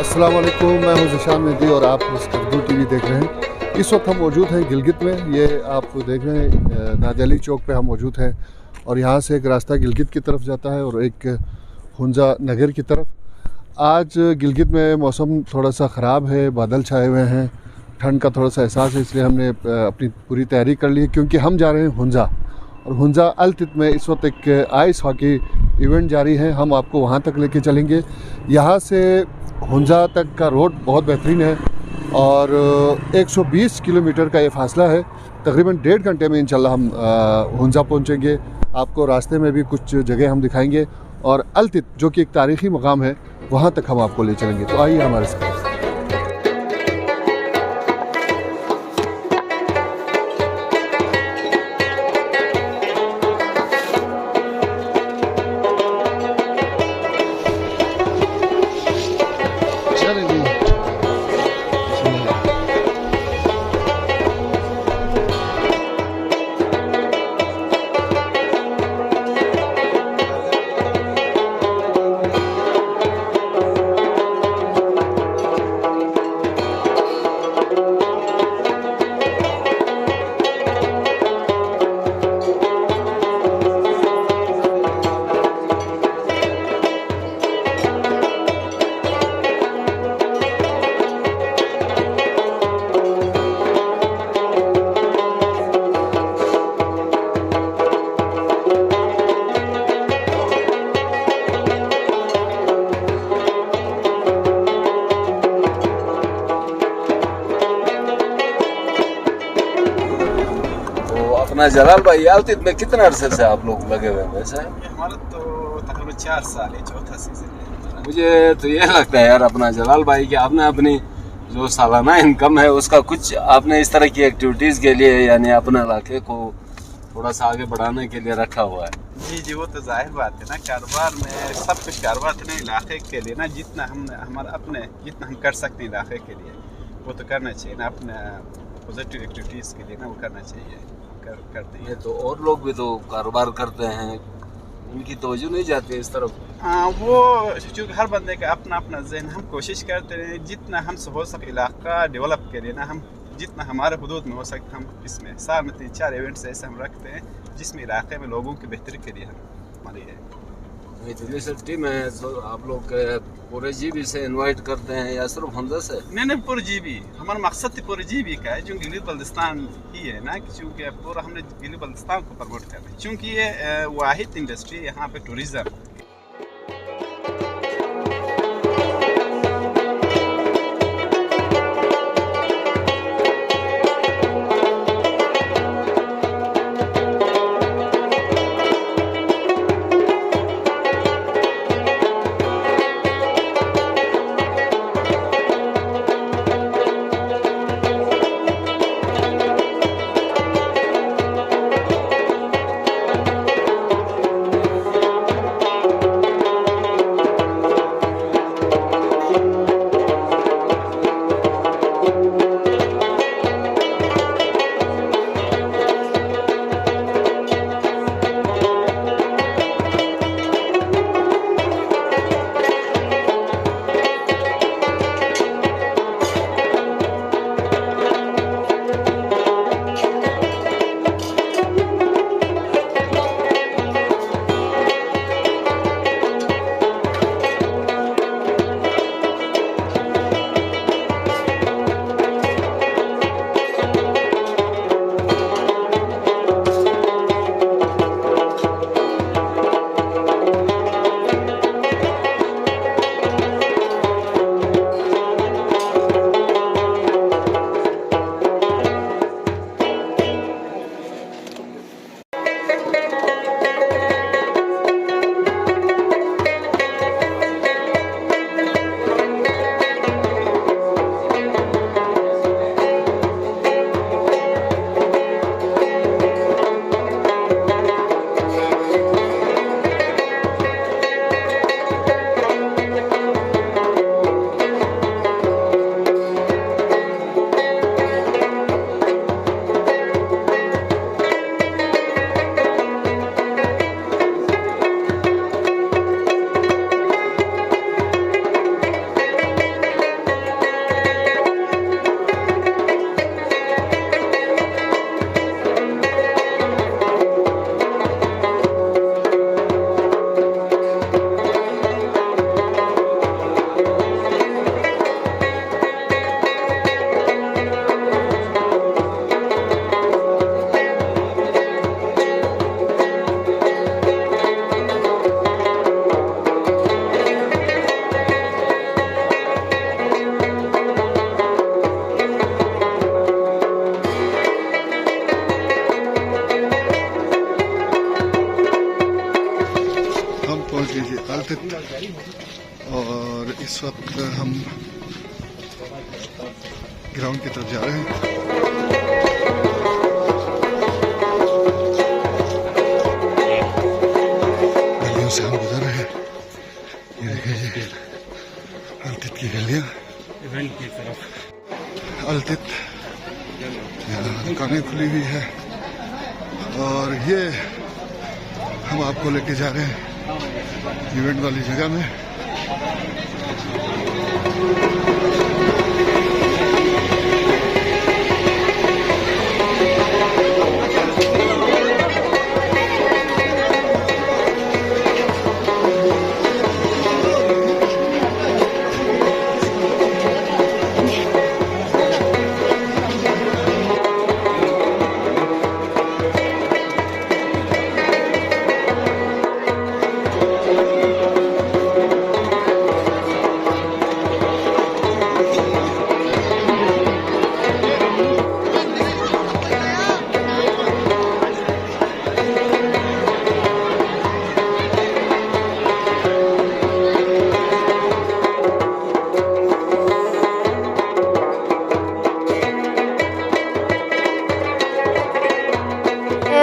अस्सलाम वालेकुम, मैं हूं ज़िशान मेहदी और आप स्कर्दू टीवी देख रहे हैं। इस वक्त हम मौजूद हैं गिलगित में। ये आप देख रहे हैं नादियाली चौक पे हम मौजूद हैं और यहाँ से एक रास्ता गिलगित की तरफ जाता है और एक हुंजा नगर की तरफ। आज गिलगित में मौसम थोड़ा सा ख़राब है, बादल छाए हुए हैं, ठंड का थोड़ा सा एहसास है, इसलिए हमने अपनी पूरी तैयारी कर ली है क्योंकि हम जा रहे हैं हुंजा। और हुंजा अल-तित में इस वक्त एक आइस हॉकी इवेंट जारी है, हम आपको वहाँ तक लेके चलेंगे। यहाँ से हुंजा तक का रोड बहुत बेहतरीन है और 120 किलोमीटर का ये फ़ासला है। तकरीबन 1.5 घंटे में इंशाल्लाह हम हुंजा पहुँचेंगे। आपको रास्ते में भी कुछ जगह हम दिखाएंगे और अल-तित जो कि एक तारीख़ी मकाम है, वहाँ तक हम आपको ले चलेंगे। तो आइए हमारे साथ। अपना जलाल भाई अल-तित में कितने अरसे से आप लोग लगे हुए हैं? वैसे हमारा तो तकरीबन 4 साल है, चौथा सीजन है। मुझे तो ये लगता है यार अपना जलाल भाई कि आपने अपनी जो सालाना इनकम है उसका कुछ आपने इस तरह की एक्टिविटीज़ के लिए यानी अपने इलाके को थोड़ा सा आगे बढ़ाने के लिए रखा हुआ है। जी जी, वो तो जाहिर बात है ना, कारोबार में सब कुछ कारोबार तो नहीं, इलाके के लिए ना, जितना हम हमारा अपने जितना हम कर सकते हैं इलाके के लिए वो तो करना चाहिए ना, अपने पॉजिटिव एक्टिविटीज़ के लिए ना वो करना चाहिए, करते हैं। तो और लोग भी तो कारोबार करते हैं, उनकी तवज्जो नहीं जाती है इस तरफ। हाँ, वो चूँकि हर बंदे का अपना अपना जहन, हम कोशिश करते हैं जितना हमसे हो सके इलाका डेवलप के लिए ना, हम जितना हमारे हदूद में हो सकता हम इसमें साल में 3-4 इवेंट्स ऐसे हम रखते हैं जिसमें इलाके में लोगों की बेहतरी के लिए हम हमारी है। इतनी सब टीम है तो आप लोग पूरे जीबी से इनवाइट करते हैं या सिर्फ हमजा से? नहीं, पूरे जीबी हमारा मकसद पूरे जीबी का है, जो गिलगित बल्तिस्तान ही है ना, क्योंकि पूरा हमने गिलगित बल्तिस्तान को प्रमोट करना है, क्योंकि ये वाहिद इंडस्ट्री यहाँ पे टूरिज़्म। और इस वक्त हम ग्राउंड की तरफ जा रहे हैं। गलियों से हम गुजर रहे हैं। ये देखिए अलतित की गलियां, अलतित यहाँ दुकानें खुली हुई है और ये हम आपको लेके जा रहे हैं इवेंट वाली जगह में।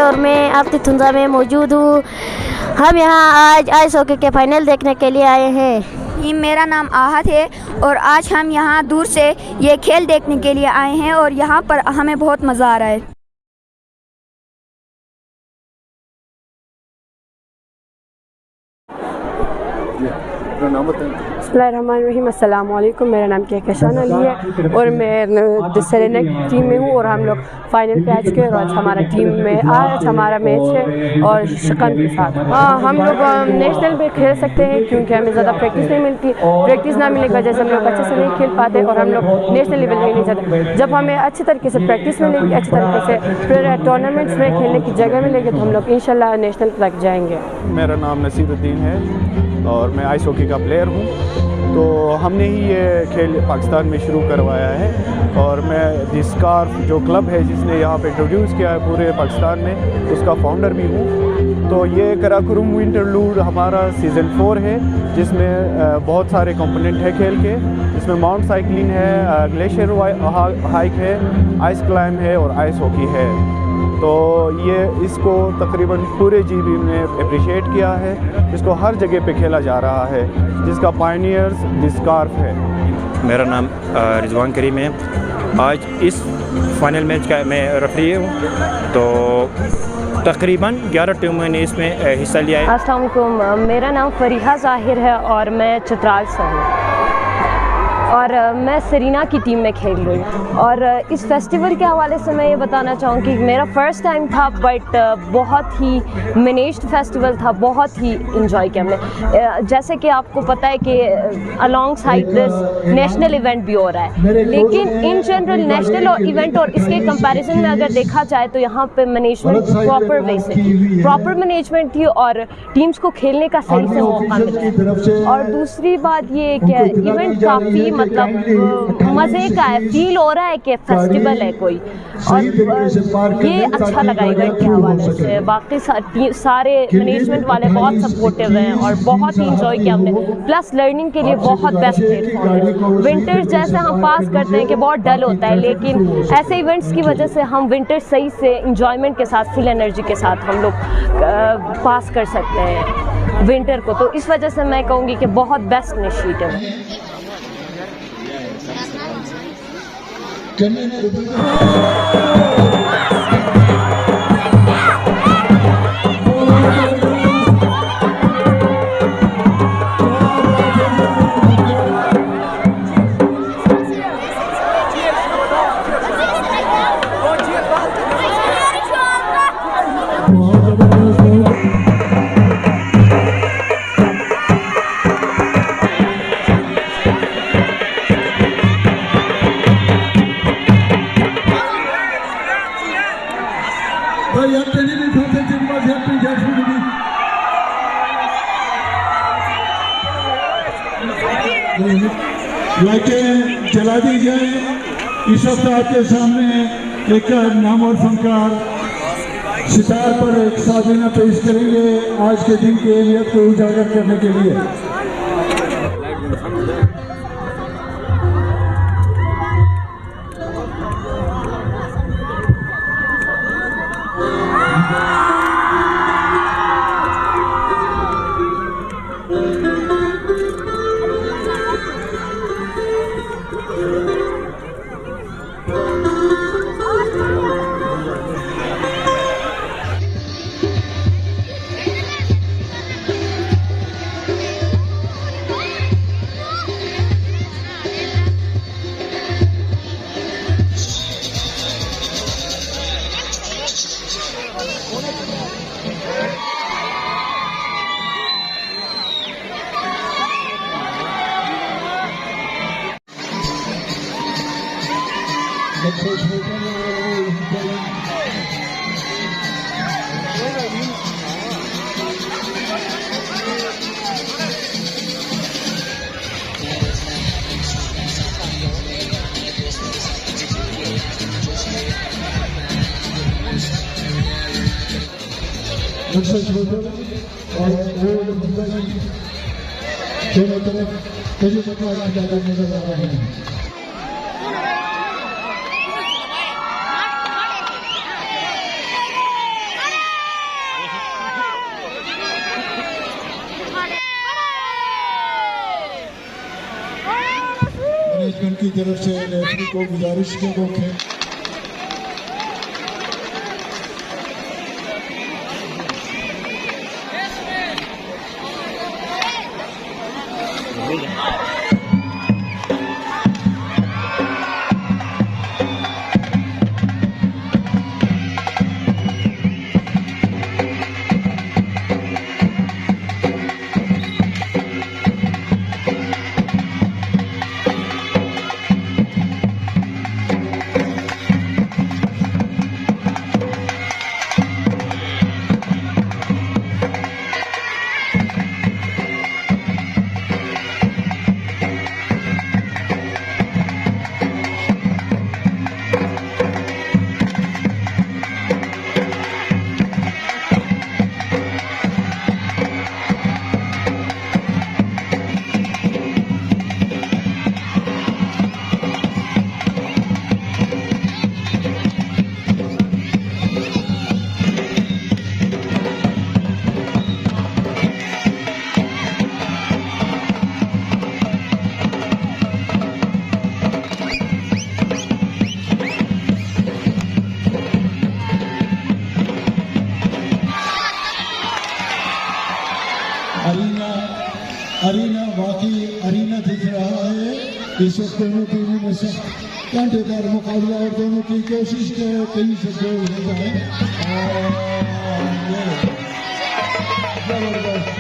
और मैं आपकी थुंजा में मौजूद हूँ। हम यहाँ आज आइस हॉकी के फाइनल देखने के लिए आए हैं। मेरा नाम आहत है और आज हम यहाँ दूर से ये खेल देखने के लिए आए हैं और यहाँ पर हमें बहुत मज़ा आ रहा है। बिस्मिल्लाहिर्रहमानिर्रहीम, अस्सलाम वालेकुम। मेरा नाम कहकशान अली है और मैं सेलेनेक टीम में हूँ और हम लोग फाइनल पे आ चुके हैं। और आज हमारा टीम में आज हमारा मैच है और शिकन के साथ हम लोग नेशनल पे खेल सकते हैं क्योंकि हमें ज़्यादा प्रैक्टिस नहीं मिलती। प्रैक्टिस ना मिलने की वजह से हम लोग अच्छे से नहीं खेल पाते और हम लोग नेशनल लेवल में नहीं जाते। जब हमें अच्छी तरीके से प्रैक्टिस मिलेगी, अच्छी तरीके से फिर टूर्नामेंट्स में खेलने की जगह मिलेगी तो हम लोग इंशाल्लाह नेशनल तक जाएंगे। मेरा नाम नसीरुद्दीन है और मैं आइस हॉकी का प्लेयर हूँ। तो हमने ही ये खेल पाकिस्तान में शुरू करवाया है और मैं दी स्कार्फ जो क्लब है जिसने यहाँ पे इंट्रोड्यूस किया है पूरे पाकिस्तान में, उसका फाउंडर भी हूँ। तो ये कराकुरुम विंटरलूड हमारा सीज़न 4 है जिसमें बहुत सारे कंपोनेंट है खेल के, जिसमें माउंट साइकिलिंग है, ग्लेशियर हाइक है, आइस क्लाइम है और आइस हॉकी है। तो ये इसको तकरीबन पूरे जीबी ने अप्रिशिएट किया है, इसको हर जगह पे खेला जा रहा है, जिसका पायनियर्स दी स्कार्फ है। मेरा नाम रिजवान करीम है। आज इस फाइनल मैच का मैं रेफरी हूँ। तो तकरीबन 11 टीमों ने इसमें हिस्सा लिया है। अस्सलाम वालेकुम, मेरा नाम फरीहा ज़ाहिर है और मैं चित्राल से हूँ और मैं सरीना की टीम में खेल रही हूँ। और इस फेस्टिवल के हवाले से मैं ये बताना चाहूँगी कि मेरा फ़र्स्ट टाइम था बट बहुत ही मैनेज्ड फेस्टिवल था, बहुत ही इंजॉय किया हमने। जैसे कि आपको पता है कि along side this national event भी हो रहा है, लेकिन इन जनरल नेशनल और इवेंट और इसके कंपैरिजन में अगर देखा जाए तो यहाँ पे मैनेजमेंट प्रॉपर वे से प्रॉपर मैनेजमेंट थी और टीम्स को खेलने का सही से मौका मिला है। और दूसरी बात ये कि इवेंट काफ़ी मतलब मज़े का है, फील हो रहा है कि फेस्टिवल है कोई, और ये अच्छा लगा इवेंट के हवाले से। बाकी सारे मैनेजमेंट वाले बहुत सपोर्टिव हैं और बहुत ही इंजॉय किया हमने। प्लस लर्निंग के लिए बहुत बेस्ट प्लेटफॉर्म है। विंटर्स जैसे हम पास करते हैं कि बहुत डल होता है, लेकिन ऐसे इवेंट्स की वजह से हम विंटर सही से इंजॉयमेंट के साथ, फुल एनर्जी के साथ हम लोग पास कर सकते हैं विंटर को। तो इस वजह से मैं कहूँगी कि बहुत बेस्ट इनिशिएटिव है। लाइटें जला दी जाए। इस वक्त आपके सामने एक नाम और फनकार सितार पर एक साधना पेश करेंगे आज के दिन की अहमियत को उजागर करने के लिए। और दोनों तरफ मुझे नजर आ रहे हैं। मैनेजमेंट की तरफ से रेफरी को गुजारिश के मौके अरीना वाकई अरीना दिख रहा है। इस वक्त दोनों टीमों में से कांटेदार मुकाबला और दोनों की कोशिश कहीं से गोल हो जाए। जबरदस्त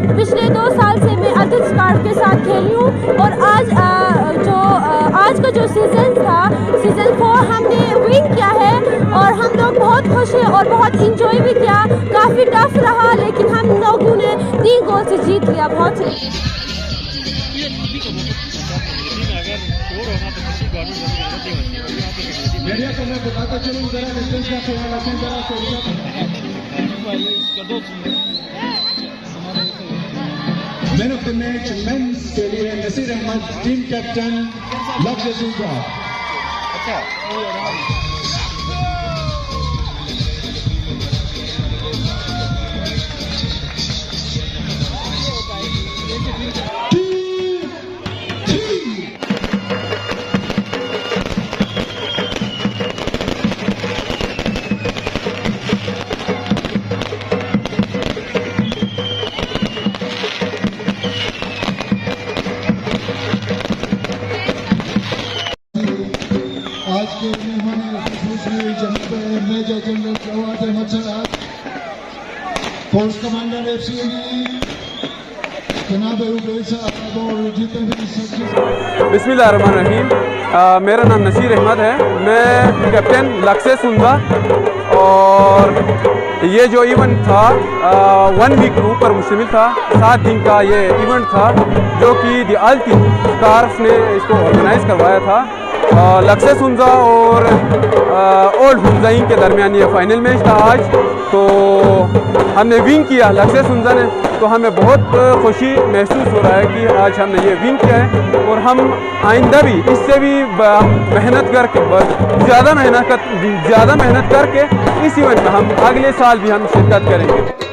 पिछले 2 साल से मैं अदित स्कार्ड के साथ खेली हूँ और आज का जो सीज़न था, सीज़न 4 हमने विन किया है और हम लोग बहुत खुश हैं और बहुत इंजॉय भी किया। काफ़ी टफ रहा लेकिन हम लोगों ने 3 गोल से जीत लिया। बहुत मीडिया को मैं बताता चलूँ जरा डिस्टेंस का ख्याल रखें, जरा मैन ऑफ द मैच मेंस के लिए नसीर अहमद, टीम कैप्टन लक्ष्य सूजा। आज के मेहमान दूसरी जनाब मेजर जनरल फवाद अहमद साहब, फोर्स कमांडर FCAB जनाब उबैद साहब और जितने भी बिस्मिल्लाहिर्रहमानिर्रहीम। मेरा नाम नसीर अहमद है, मैं कैप्टन लक्ष्य सुंदा। और ये जो इवेंट था 1 वीक ग्रुप पर मुश्तमिल था। 7 दिन का ये इवेंट था जो कि द अल्टी स्कार्फ ने इसको ऑर्गेनाइज करवाया था। लक्ष्य सुंजा और ओल्ड हुमजाइन के दरमियान ये फाइनल मैच था आज। तो हमने विन किया लक्ष्य सुंजा ने, तो हमें बहुत खुशी महसूस हो रहा है कि आज हमने ये विन किया है और हम आइंदा भी इससे भी मेहनत करके ज़्यादा मेहनत करके इस इवेंट में हम अगले साल भी हम शिरकत करेंगे।